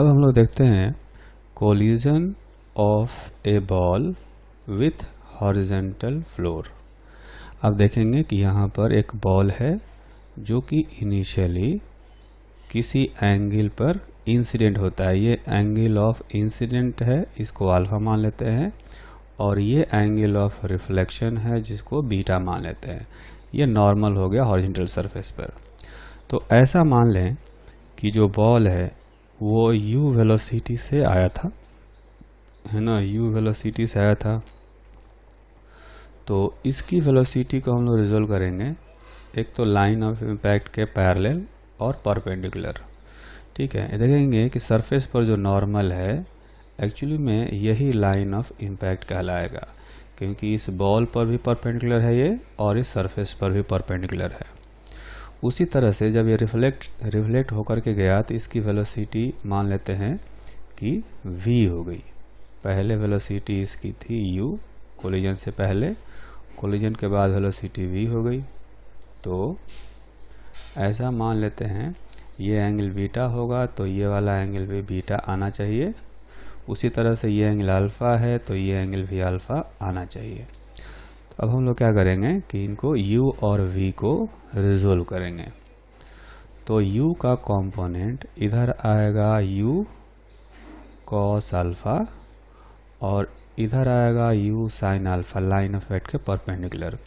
अब हम लोग देखते हैं collision of A ball with horizontal floor. अब देखेंगे कि यहाँ पर एक बॉल है जो कि इनिशियली किसी एंगल पर इंसिडेंट होता है। ये एंगल ऑफ इंसिडेंट है, इसको अल्फा मान लेते हैं, और ये एंगल ऑफ रिफ्लेक्शन है जिसको बीटा मान लेते हैं। ये नॉर्मल हो गया हॉरिजॉन्टल सरफेस पर। तो ऐसा मान लें कि जो बॉल है वो u वेलोसिटी से आया था, है ना, u वेलोसिटी से आया था। तो इसकी वेलोसिटी को हम लोग रिजोल्व करेंगे, एक तो लाइन ऑफ इम्पैक्ट के पैरेलल और परपेंडिकुलर। ठीक है, देखेंगे कि सरफेस पर जो नॉर्मल है एक्चुअली में यही लाइन ऑफ इम्पैक्ट कहलाएगा, क्योंकि इस बॉल पर भी परपेंडिकुलर है ये और इस सरफेस पर भी परपेंडिकुलर है। उसी तरह से जब ये रिफ्लेक्ट होकर के गया तो इसकी वेलोसिटी मान लेते हैं कि v हो गई। पहले वेलोसिटी इसकी थी u कोलिजन से पहले, कोलिजन के बाद वेलोसिटी v हो गई। तो ऐसा मान लेते हैं ये एंगल बीटा होगा तो ये वाला एंगल भी बीटा आना चाहिए। उसी तरह से ये एंगल अल्फा है तो ये एंगल भी अल्फा आना चाहिए। तो अब हम लोग क्या करेंगे कि इनको u और v को रिजोल्व करेंगे। तो u का कंपोनेंट इधर आएगा u cos अल्फा और इधर आएगा u sin alpha, line of impact के परपेंडिकुलर।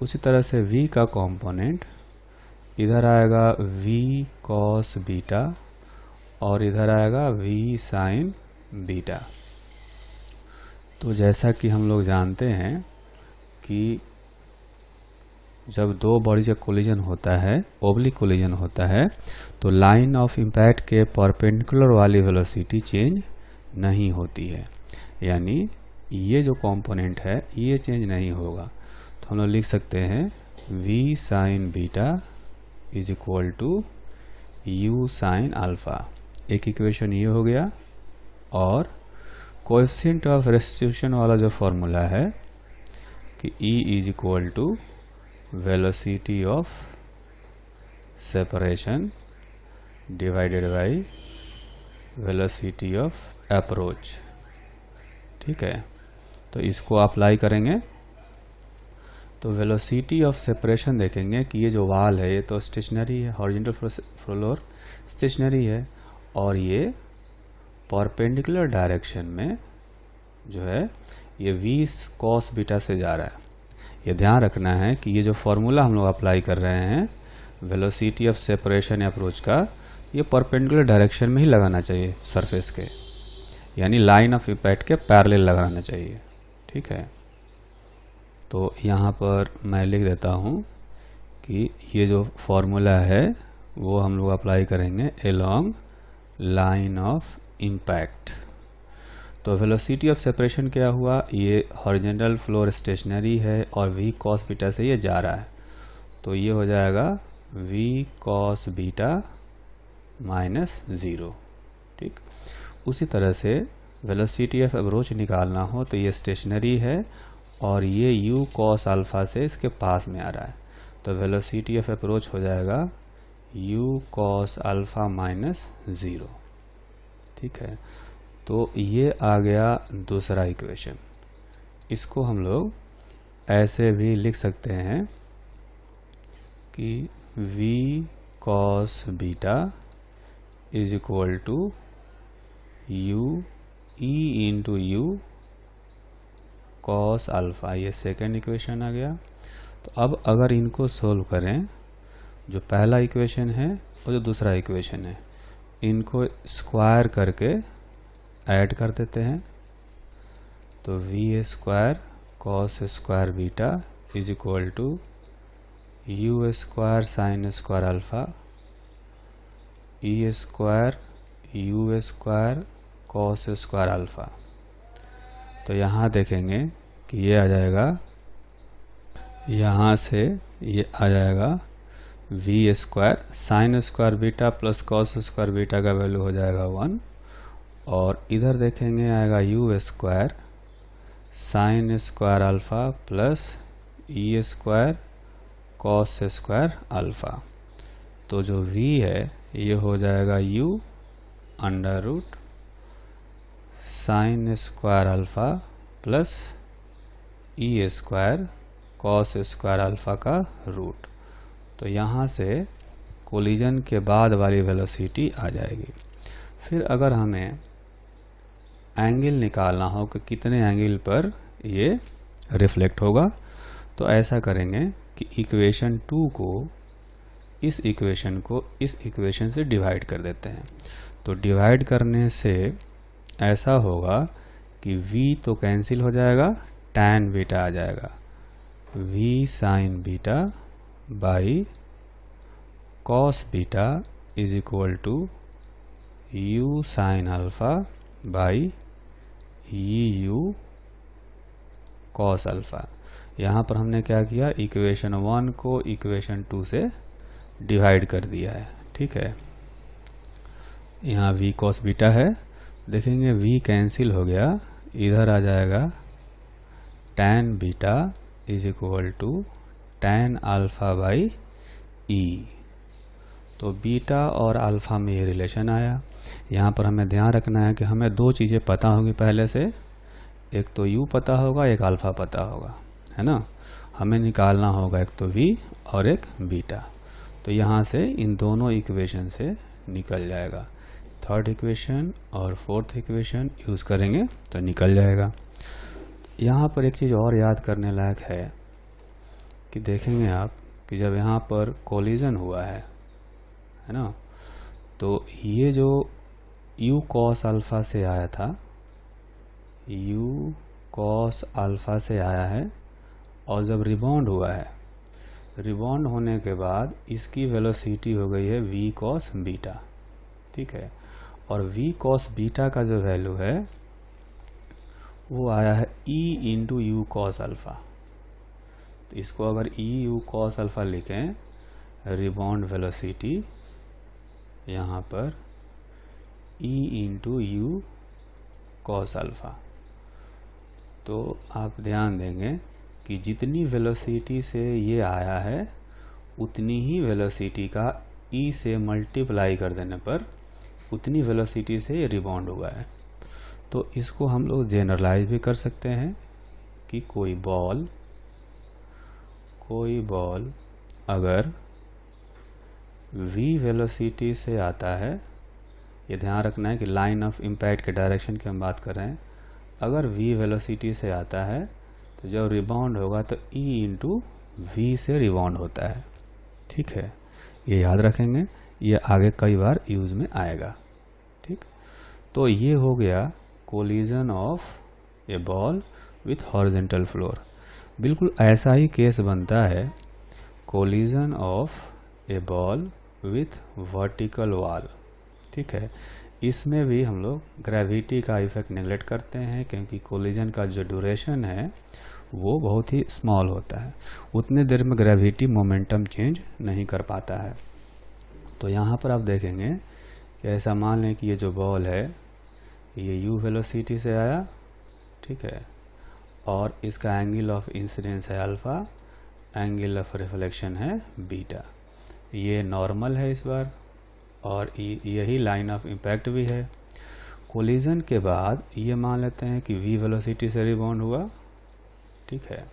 उसी तरह से v का कंपोनेंट इधर आएगा v cos बीटा और इधर आएगा v sin बीटा। तो जैसा कि हम लोग जानते हैं कि जब दो बॉडीज का कोलिजन होता है, ओब्लिक कोलिजन होता है, तो लाइन ऑफ इम्पैक्ट के परपेंडिकुलर वाली वेलोसिटी चेंज नहीं होती है, यानी ये जो कंपोनेंट है ये चेंज नहीं होगा। तो हम लोग लिख सकते हैं v sin beta is equal to u sin alpha. एक इक्वेशन ये हो गया, और कोएफिशिएंट ऑफ रेस्टिट्यूशन वाला जो फॉर्मूला है कि E is equal to velocity of separation divided by velocity of approach. ठीक है, तो इसको अप्लाई करेंगे तो वेलोसिटी ऑफ सेपरेशन देखेंगे कि ये जो वाल है ये तो स्टेशनरी है, हॉरिजॉन्टल फ्लोर स्टेशनरी है, और ये परपेंडिकुलर डायरेक्शन में जो है ये v cos बीटा से जा रहा है। ये ध्यान रखना है कि ये जो फॉर्मूला हम लोग अप्लाई कर रहे हैं वेलोसिटी ऑफ सेपरेशन अप्रोच का, ये परपेंडिकुलर डायरेक्शन में ही लगाना चाहिए सरफेस के, यानी लाइन ऑफ इम्पैक्ट के पैरेलल लगाना चाहिए। ठीक है, तो यहाँ पर मैं लिख देता हूँ कि ये जो फॉर्मूला है वो हम लोग अप्लाई करेंगे अलोंग लाइन ऑफ इम्पैक्ट। तो वेलोसिटी ऑफ सेपरेशन क्या हुआ, ये हॉरिजॉन्टल फ्लोर स्टेशनरी है और v cos बीटा से ये जा रहा है, तो ये हो जाएगा v cos बीटा माइनस 0। ठीक, उसी तरह से वेलोसिटी ऑफ अप्रोच निकालना हो तो ये स्टेशनरी है और ये u cos अल्फा से इसके पास में आ रहा है, तो वेलोसिटी ऑफ अप्रोच हो जाएगा u cos अल्फा माइनस 0। ठीक है, तो ये आ गया दूसरा इक्वेशन। इसको हम लोग ऐसे भी लिख सकते हैं कि v cos beta is equal to u e into u cos alpha. ये सेकेंड इक्वेशन आ गया। तो अब अगर इनको सोल्व करें, जो पहला इक्वेशन है और जो दूसरा इक्वेशन है, इनको स्क्वायर करके ऐड कर देते हैं, तो v square cos square beta is equal to u square sin square alpha e square u square cos square alpha. तो यहाँ देखेंगे कि ये आ जाएगा, यहाँ से ये आ जाएगा v square sin square beta plus cos square beta का वैल्यू हो जाएगा 1, और इधर देखेंगे आएगा u square sin square alpha plus e square cos square alpha. तो जो v है ये हो जाएगा u under root sine square alpha plus e square cos square alpha का रूट। तो यहाँ से कोलिजन के बाद वाली वेलोसिटी आ जाएगी। फिर अगर हमें एंगल निकालना हो कि कितने एंगल पर ये रिफ्लेक्ट होगा, तो ऐसा करेंगे कि इक्वेशन 2 को इस इक्वेशन से डिवाइड कर देते हैं। तो डिवाइड करने से ऐसा होगा कि v तो कैंसिल हो जाएगा, tan बीटा आ जाएगा, v sine beta by cos beta is equal to u sine alpha by u cos alpha. यहाँ पर हमने क्या किया, इक्वेशन 1 को इक्वेशन 2 से डिवाइड कर दिया है। ठीक है, यहाँ v कॉस बीटा है, देखेंगे v कैंसिल हो गया, इधर आ जाएगा tan beta is equal to tan alpha by e. तो बीटा और अल्फा में ये रिलेशन आया। यहाँ पर हमें ध्यान रखना है कि हमें दो चीज़ें पता होंगी पहले से, एक तो u पता होगा, एक अल्फा पता होगा, है ना। हमें निकालना होगा एक तो v और एक बीटा। तो यहाँ से इन दोनों इक्वेशन से निकल जाएगा। थर्ड इक्वेशन और फोर्थ इक्वेशन यूज़ करेंगे तो निकल जाएगा। यहाँ पर एक चीज़ और याद करने लायक है कि देखेंगे आप कि जब यहाँ पर कोलिजन हुआ है ना, तो ये जो u cos अल्फा से आया था, u cos अल्फा से आया है, और जब रिबाउंड हुआ है, रिबाउंड होने के बाद इसकी वेलोसिटी हो गई है v cos बीटा। ठीक है, और v cos बीटा का जो वैल्यू है वो आया है e into you cos alpha. तो इसको अगर e u cos अल्फा लिखें, रिबाउंड वेलोसिटी यहाँ पर e into you cos alpha. तो आप ध्यान देंगे कि जितनी वेलोसिटी से ये आया है उतनी ही वेलोसिटी का e से मल्टीप्लाई कर देने पर उतनी वेलोसिटी से ये रिबाउंड हुआ है। तो इसको हम लोग जनरलाइज भी कर सकते हैं कि कोई बॉल अगर v वेलोसिटी से आता है, ये ध्यान रखना है कि लाइन ऑफ इम्पैक्ट के डायरेक्शन की हम बात कर रहे हैं, अगर v वेलोसिटी से आता है तो जब रिबाउंड होगा तो e इंटू वी से रिबाउंड होता है। ठीक है, ये याद रखेंगे, ये आगे कई बार यूज में आएगा। ठीक, तो ये हो गया collision of A ball with horizontal floor. बिल्कुल ऐसा ही केस बनता है collision of A ball with vertical wall. ठीक है, इसमें भी हम लोग ग्रेविटी का इफेक्ट नेगलेक्ट करते हैं क्योंकि कोलिजन का जो ड्यूरेशन है वो बहुत ही स्मॉल होता है, उतने देर में ग्रेविटी मोमेंटम चेंज नहीं कर पाता है। तो यहाँ पर आप देखेंगे कि ऐसा मान लें कि ये जो बॉल है ये u वेलोसिटी से आया, ठीक है, और इसका एंगल ऑफ इंसिडेंस है अल्फा, एंगल ऑफ रिफ्लेक्शन है बीटा। ये नॉर्मल है इस बार, और यही लाइन ऑफ इम्पैक्ट भी है। कोलिजन के बाद ये मान लेते हैं कि v वेलोसिटी से रिबाउंड हुआ। ठीक है,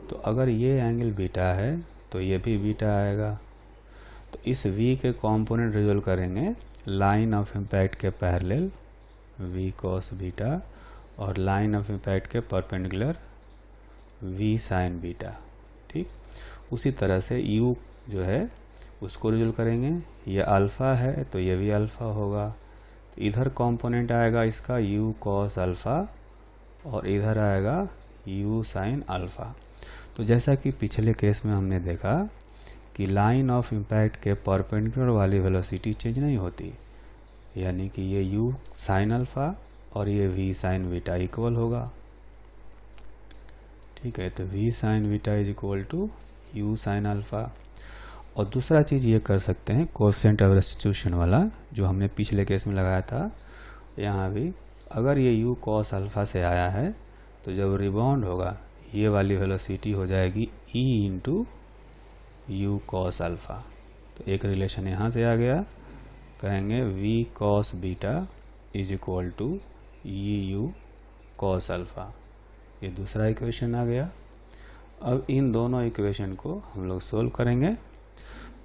तो अगर ये एंगल बीटा है तो ये भी बीटा आएगा। तो इस v के कंपोनेंट रिजोल्व करेंगे लाइन ऑफ इम्पैक्ट के पैरेलल v cos बीटा और लाइन ऑफ इम्पैक्ट के परपेंडिकुलर v sin बीटा। ठीक, उसी तरह से u जो है उसको रिजोल्व करेंगे, ये अल्फ़ा है तो ये भी अल्फ़ा होगा, तो इधर कंपोनेंट आएगा इसका u cos अल्फ़ा और इधर आएगा u sin अल्फ़ा। तो जैसा कि पिछले केस में हमने देखा कि लाइन ऑफ इम्पैक्ट के परपेंडिकुलर वाली वेलोसिटी चेंज नहीं होती, यानी कि ये u sin अल्फ़ा और ये v sin बीटा इक्वल होगा। ठीक है, तो v sin beta is equal to u sin alpha. और दूसरा चीज़ ये कर सकते हैं कोएफिशिएंट ऑफ रेस्टिट्यूशन वाला जो हमने पिछले केस में लगाया था, यहाँ भी अगर ये u cos अल्फ़ा से आया है तो जब रिबाउंड होगा ये वाली वेलोसिटी हो जाएगी e into you cos alpha. तो एक रिलेशन यहाँ से आ गया कहेंगे v cos beta is equal to u cos alpha. ये दूसरा इक्वेशन आ गया। अब इन दोनों इक्वेशन को हम लोग सोल्व करेंगे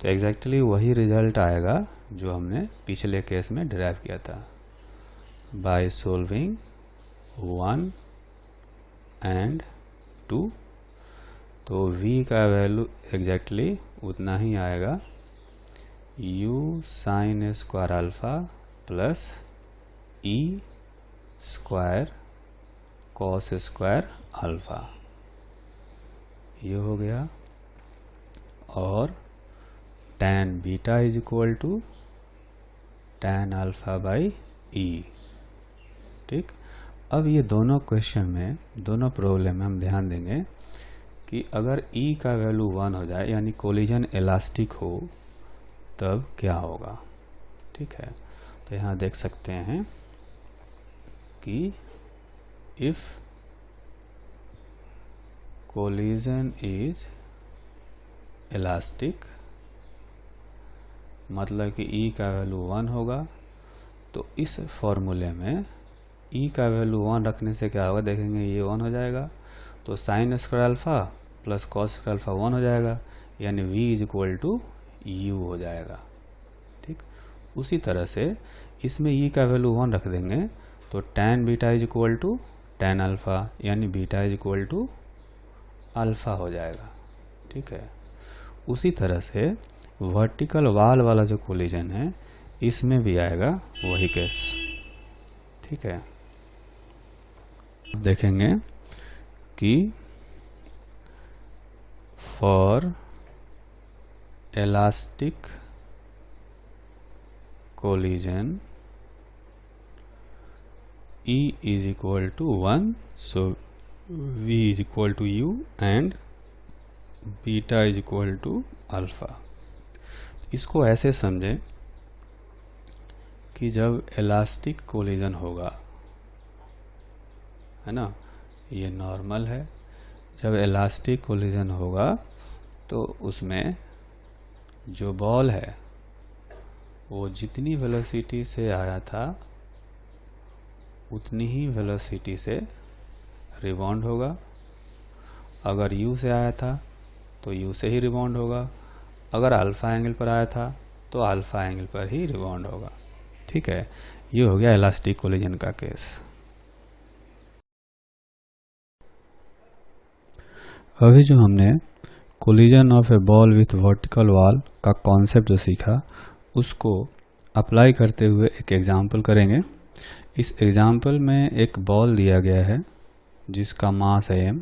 तो एग्जैक्टली वही रिजल्ट आएगा जो हमने पिछले केस में डिराइव किया था। बाय सोल्विंग 1 एंड 2 तो v का वैल्यू एग्जैक्टली उतना ही आएगा, u sine square alpha plus e square cos square alpha, ये हो गया। और tan beta is equal to tan alpha by e. ठीक, अब ये दोनों क्वेश्चन में, दोनों प्रॉब्लम में हम ध्यान देंगे कि अगर e का वैल्यू 1 हो जाए यानी कोलिजन इलास्टिक हो तब क्या होगा। ठीक है, तो यहाँ देख सकते हैं कि इफ collision is elastic, मतलब कि E का वैल्यू 1 होगा, तो इस फॉर्मूले में E का वैल्यू 1 रखने से क्या होगा, देखेंगे ये 1 हो जाएगा, तो sine square alpha plus cos square alpha 1 हो जाएगा, यानी V is equal to U हो जाएगा। ठीक, उसी तरह से इसमें E का वैल्यू 1 रख देंगे तो tan beta is equal to tan alpha, यानी beta is equal to alpha हो जाएगा। ठीक है, उसी तरह से वर्टिकल वाल वाला जो कोलिजन है इसमें भी आएगा वही केस। ठीक है, देखेंगे कि for elastic collision E is equal to 1, so V is equal to U and beta is equal to alpha. इसको ऐसे समझें कि जब इलास्टिक कोलिजन होगा, है ना, ये नॉर्मल है, जब इलास्टिक कोलिजन होगा तो उसमें जो बॉल है वो जितनी वेलोसिटी से आया था उतनी ही वेलोसिटी से रिबाउंड होगा। अगर u से आया था तो u से ही रिबाउंड होगा, अगर अल्फ़ा एंगल पर आया था तो अल्फ़ा एंगल पर ही रिबाउंड होगा। ठीक है, ये हो गया इलास्टिक कोलिजन का केस। अभी जो हमने collision of A ball with vertical wall का कॉन्सेप्ट जो सीखा उसको अप्लाई करते हुए एक एग्जाम्पल करेंगे। इस एग्जाम्पल में एक बॉल दिया गया है जिसका मास है m,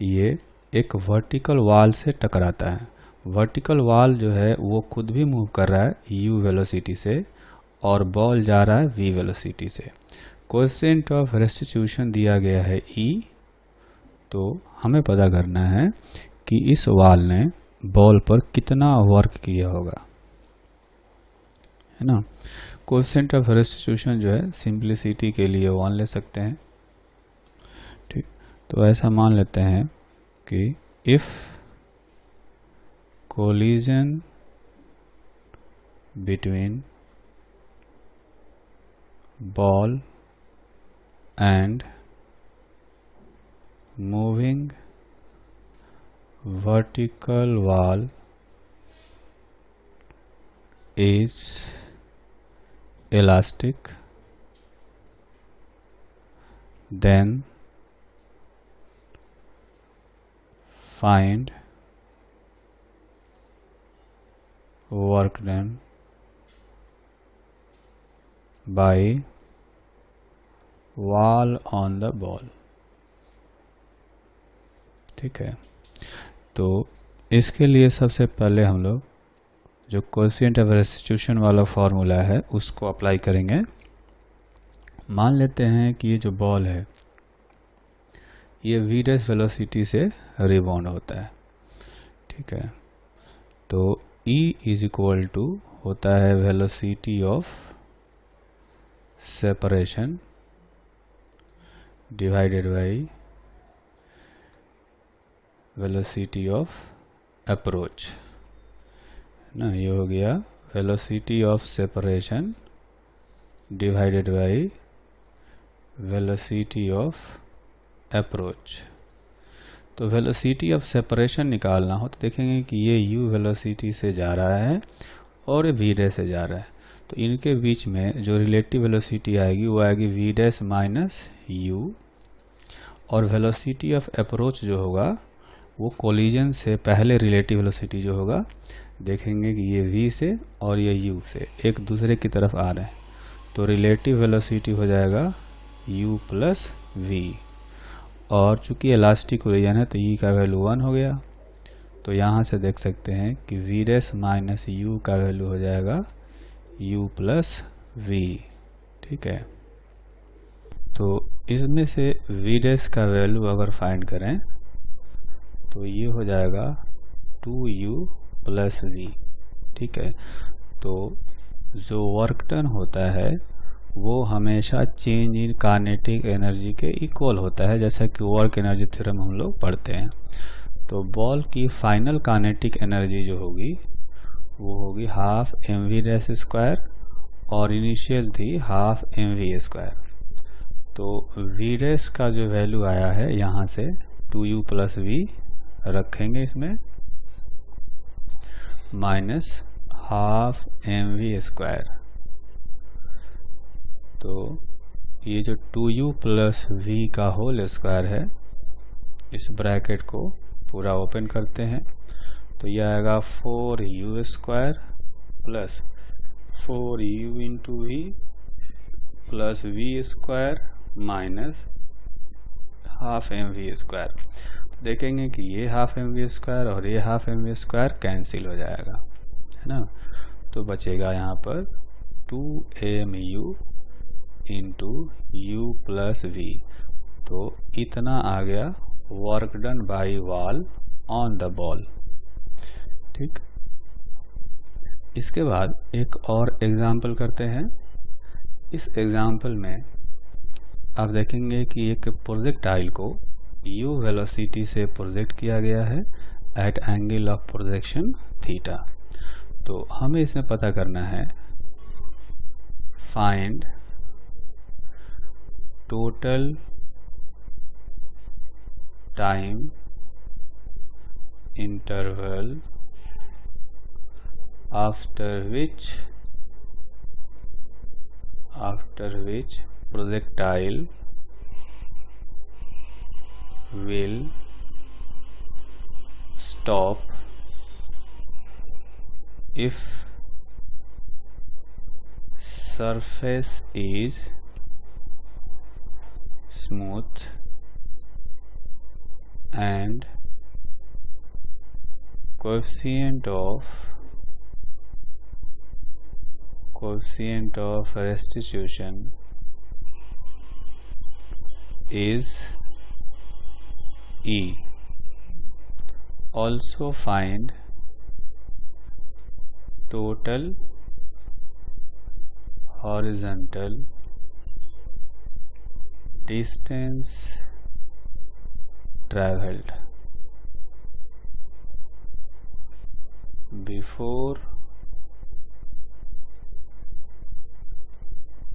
ये एक वर्टिकल वॉल से टकराता है। वर्टिकल वॉल जो है वो खुद भी मूव कर रहा है u वेलोसिटी से और बॉल जा रहा है v वेलोसिटी से। कोएफिशिएंट ऑफ रेस्टिट्यूशन दिया गया है e, तो हमें पता करना है कि इस वॉल ने बॉल पर कितना वर्क किया होगा, है ना। कोएफिशिएंट ऑफ रेस्टिट्यूशन जो है सिंप्लिसिटी के लिए 1 ले सकते हैं। ठीक, तो ऐसा मान लेते हैं कि if collision between ball and moving vertical wall is elastic, then find work done by wall on the ball। ठीक है, तो इसके लिए सबसे पहले हम लोग जो कोएफिशिएंट ऑफ रेस्टिट्यूशन वाला फार्मूला है उसको अप्लाई करेंगे। मान लेते हैं कि ये जो बॉल है ये v डैश वेलोसिटी से रिबाउंड होता है। ठीक है, तो E इज इक्वल टू होता है velocity of separation divided by velocity of approach ना, ये हो गया velocity of separation divided by velocity of approach. तो वेलोसिटी ऑफ सेपरेशन निकालना हो तो देखेंगे कि ये u वेलोसिटी से जा रहा है और ये v डैश से जा रहा है, तो इनके बीच में जो रिलेटिव वेलोसिटी आएगी वो आएगी v डैश माइनस u, और वेलोसिटी ऑफ अप्रोच जो होगा वो कोलिजन से पहले रिलेटिव वेलोसिटी जो होगा देखेंगे कि ये v से और ये u से एक दूसरे की तरफ आ रहे हैं, तो रिलेटिव वेलोसिटी हो जाएगा u प्लस v, और चूंकि इलास्टिक कोलिजन है तो e का वैल्यू 1 हो गया, तो यहाँ से देख सकते हैं कि v डैश माइनस u का वैल्यू हो जाएगा u प्लस v। ठीक है, तो इसमें से v डैश का वैल्यू अगर फाइंड करें तो ये हो जाएगा 2u प्लस v। ठीक है, तो जो वर्क डन होता है वो हमेशा चेंज इन काइनेटिक एनर्जी के इक्वल होता है, जैसा कि वर्क एनर्जी थ्योरम हम लोग पढ़ते हैं। तो बॉल की फाइनल काइनेटिक एनर्जी जो होगी वो होगी हाफ mv डैश स्क्वायर, और इनिशियल थी हाफ mv स्क्वायर। तो v डैश का जो वैल्यू आया है यहाँ से 2u प्लस v रखेंगे इसमें, माइनस हाफ mv स्क्वायर। तो ये जो 2u प्लस v का होल स्क्वायर है, इस ब्रैकेट को पूरा ओपन करते हैं तो यह आएगा 4u square plus 4u into v plus v square minus half mv square. तो देखेंगे कि ये हाफ mv स्क्वायर और ये हाफ mv स्क्वायर कैंसिल हो जाएगा, है ना, तो बचेगा यहाँ पर 2mu into u plus v। तो इतना आ गया work done by wall on the ball. ठीक, इसके बाद एक और एग्जाम्पल करते हैं। इस एग्जाम्पल में आप देखेंगे कि एक प्रोजेक्टाइल को u वेलोसिटी से प्रोजेक्ट किया गया है at angle of projection theta. तो हमें इसमें पता करना है find total time interval after which projectile will stop if surface is smooth and coefficient of restitution is E. Also find total horizontal distance traveled before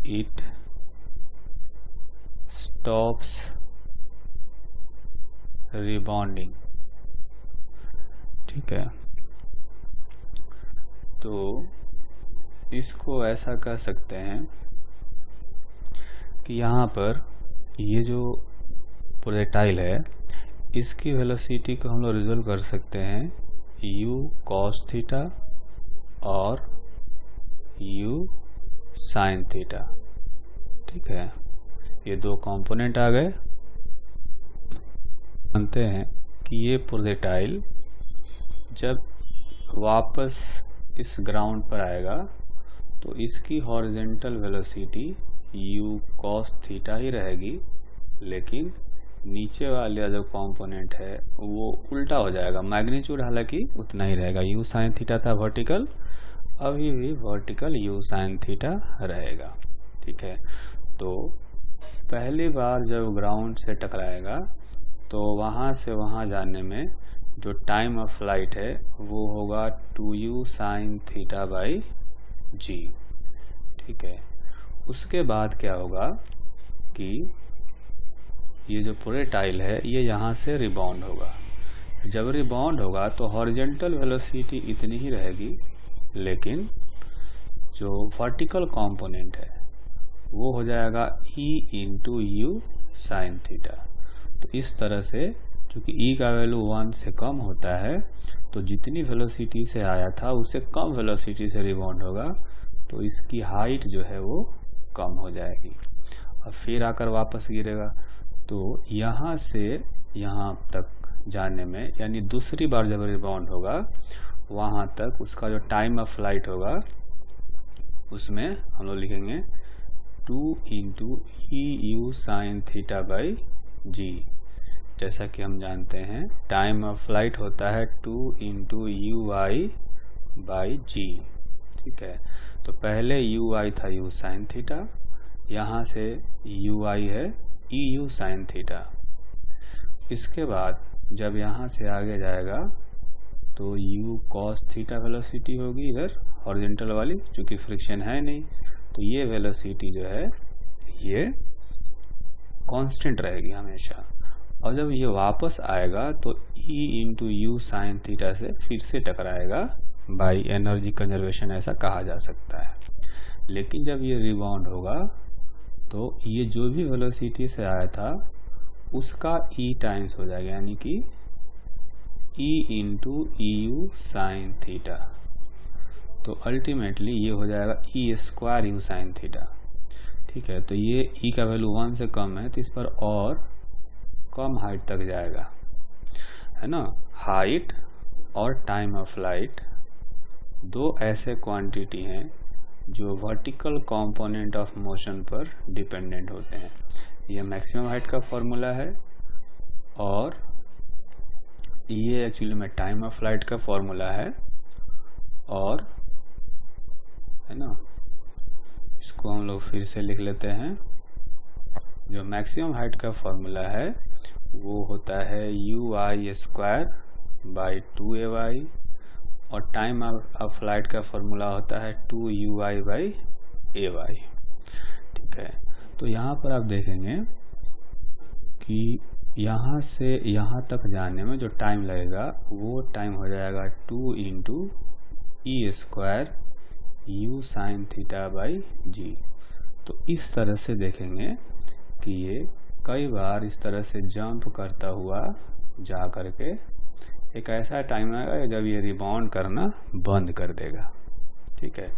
it stops rebounding। ठीक है, तो इसको ऐसा कह सकते हैं कि यहाँ पर ये जो प्रोजेक्टाइल है इसकी वेलोसिटी को हम लोग रिजोल्व कर सकते हैं u cos थीटा और u sin थीटा। ठीक है, ये दो कंपोनेंट आ गए। मानते हैं कि ये प्रोजेक्टाइल जब वापस इस ग्राउंड पर आएगा तो इसकी horizontal velocity u cos theta ही रहेगी, लेकिन नीचे वाला जो कंपोनेंट है वो उल्टा हो जाएगा, मैग्नीट्यूड हालांकि उतना ही रहेगा। u sin थीटा था वर्टिकल, अभी भी वर्टिकल u sin थीटा रहेगा। ठीक है, तो पहली बार जब ग्राउंड से टकराएगा तो वहाँ से वहाँ जाने में जो टाइम ऑफ फ्लाइट है वो होगा 2u sin थीटा बाई जी। ठीक है, उसके बाद क्या होगा कि ये जो प्रोजेक्टाइल है ये यहाँ से रिबाउंड होगा। जब रिबाउंड होगा तो हॉरिजॉन्टल वेलोसिटी इतनी ही रहेगी, लेकिन जो वर्टिकल कंपोनेंट है वो हो जाएगा E into you sine theta. तो इस तरह से चूंकि E का वैल्यू 1 से कम होता है तो जितनी वेलोसिटी से आया था उससे कम वेलोसिटी से रिबाउंड होगा, तो इसकी हाइट जो है वो कम हो जाएगी और फिर आकर वापस गिरेगा। तो यहाँ से यहाँ तक जाने में, यानी दूसरी बार जब रिबाउंड होगा वहाँ तक उसका जो टाइम ऑफ फ्लाइट होगा उसमें हम लोग लिखेंगे 2 into e u sine theta by g. जैसा कि हम जानते हैं टाइम ऑफ फ्लाइट होता है 2 इंटू यू आई बाई जी। ठीक है, तो पहले यू आई था यू साइन थीटा, यहाँ से यू आई है ई यू साइन थीटा। इसके बाद जब यहाँ से आगे जाएगा तो u cos थीटा वेलोसिटी होगी इधर हॉरिजॉन्टल वाली, क्योंकि फ्रिक्शन है नहीं तो ये वेलोसिटी जो है ये कांस्टेंट रहेगी हमेशा। और जब ये वापस आएगा तो E into you sine theta से फिर से टकराएगा, बाई एनर्जी कंजर्वेशन ऐसा कहा जा सकता है। लेकिन जब ये रिबाउंड होगा तो ये जो भी वेलोसिटी से आया था उसका E टाइम्स हो जाएगा, यानी कि E into e u sine theta. तो अल्टीमेटली ये हो जाएगा E square u sine theta. ठीक है, तो ये E का वैल्यू 1 से कम है तो इस पर और कम हाइट तक जाएगा, है ना। हाइट और टाइम ऑफ फ्लाइट दो ऐसे क्वांटिटी हैं जो वर्टिकल कंपोनेंट ऑफ मोशन पर डिपेंडेंट होते हैं। ये मैक्सिमम हाइट का फॉर्मूला है और ये एक्चुअली में टाइम ऑफ फ्लाइट का फॉर्मूला है, और है ना, इसको हम लोग फिर से लिख लेते हैं। जो मैक्सिमम हाइट का फॉर्मूला है वो होता है you I square by 2ay, और टाइम ऑफ फ्लाइट का फॉर्मूला होता है 2ui बाई ay। ठीक है, तो यहाँ पर आप देखेंगे कि यहाँ से यहाँ तक जाने में जो टाइम लगेगा वो टाइम हो जाएगा 2 into e square u sine theta by g. तो इस तरह से देखेंगे कि ये कई बार इस तरह से जंप करता हुआ जा करके एक ऐसा टाइम आएगा जब ये रिबाउंड करना बंद कर देगा। ठीक है,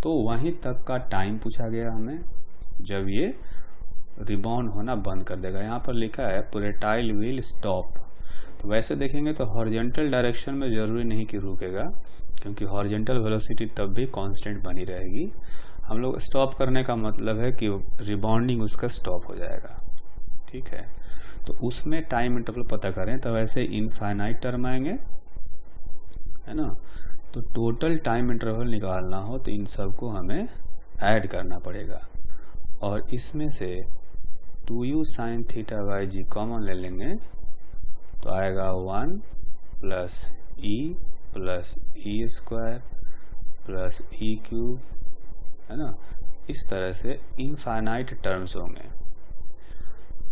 तो वहीं तक का टाइम पूछा गया हमें जब ये रिबाउंड होना बंद कर देगा। यहाँ पर लिखा है प्रोजेक्टाइल विल स्टॉप। तो वैसे देखेंगे तो हॉरिजॉन्टल डायरेक्शन में जरूरी नहीं कि रुकेगा, क्योंकि हॉरिजॉन्टल वेलोसिटी तब भी कांस्टेंट बनी रहेगी। हम लोग स्टॉप करने का मतलब है कि रिबाउंडिंग उसका स्टॉप हो जाएगा। ठीक है, तो उसमें टाइम इंटरवल पता करें तो वैसे इनफाइनाइट टर्म आएंगे, है ना। तो टोटल टाइम इंटरवल निकालना हो तो इन सबको हमें ऐड करना पड़ेगा, और इसमें से 2u sine theta by g common ले लेंगे तो आएगा 1 plus e square plus e cube, है ना। इस तरह से इनफाइनाइट टर्म्स होंगे।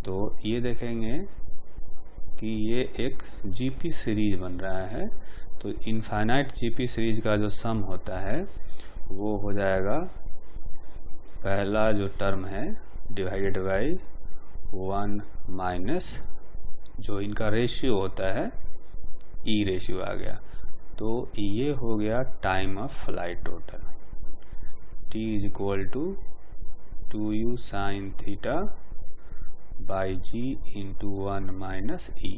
तो ये देखेंगे कि ये एक जीपी सीरीज बन रहा है। तो इनफाइनाइट जीपी सीरीज का जो सम होता है वो हो जाएगा पहला जो टर्म है डिवाइडेड बाई 1 माइनस जो इनका रेशियो होता है ई रेशियो आ गया। तो ये हो गया time of flight total, t is equal to 2u sine theta by g into 1 minus e.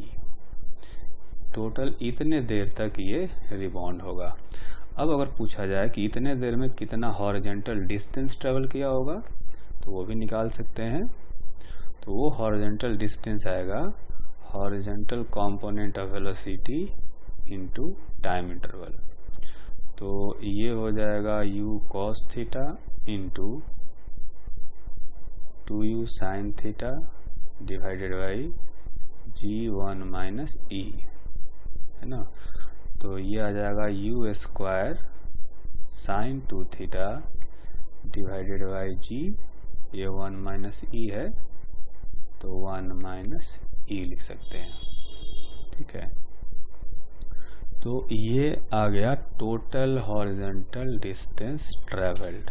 Total इतने देर तक ये रिबाउंड होगा। अब अगर पूछा जाए कि इतने देर में कितना हॉरिजॉन्टल डिस्टेंस ट्रेवल किया होगा तो वो भी निकाल सकते हैं। तो वो हॉरिजॉन्टल डिस्टेंस आएगा horizontal component of velocity into time interval. तो ये हो जाएगा u cos theta into 2u sine theta divided by g1 minus e, है ना। तो ये आ जाएगा u square sine 2 theta divided by g, ये 1 माइनस ई है तो 1 माइनस ई लिख सकते हैं, ठीक है। तो ये आ गया टोटल हॉरिजॉन्टल डिस्टेंस ट्रेवल्ड।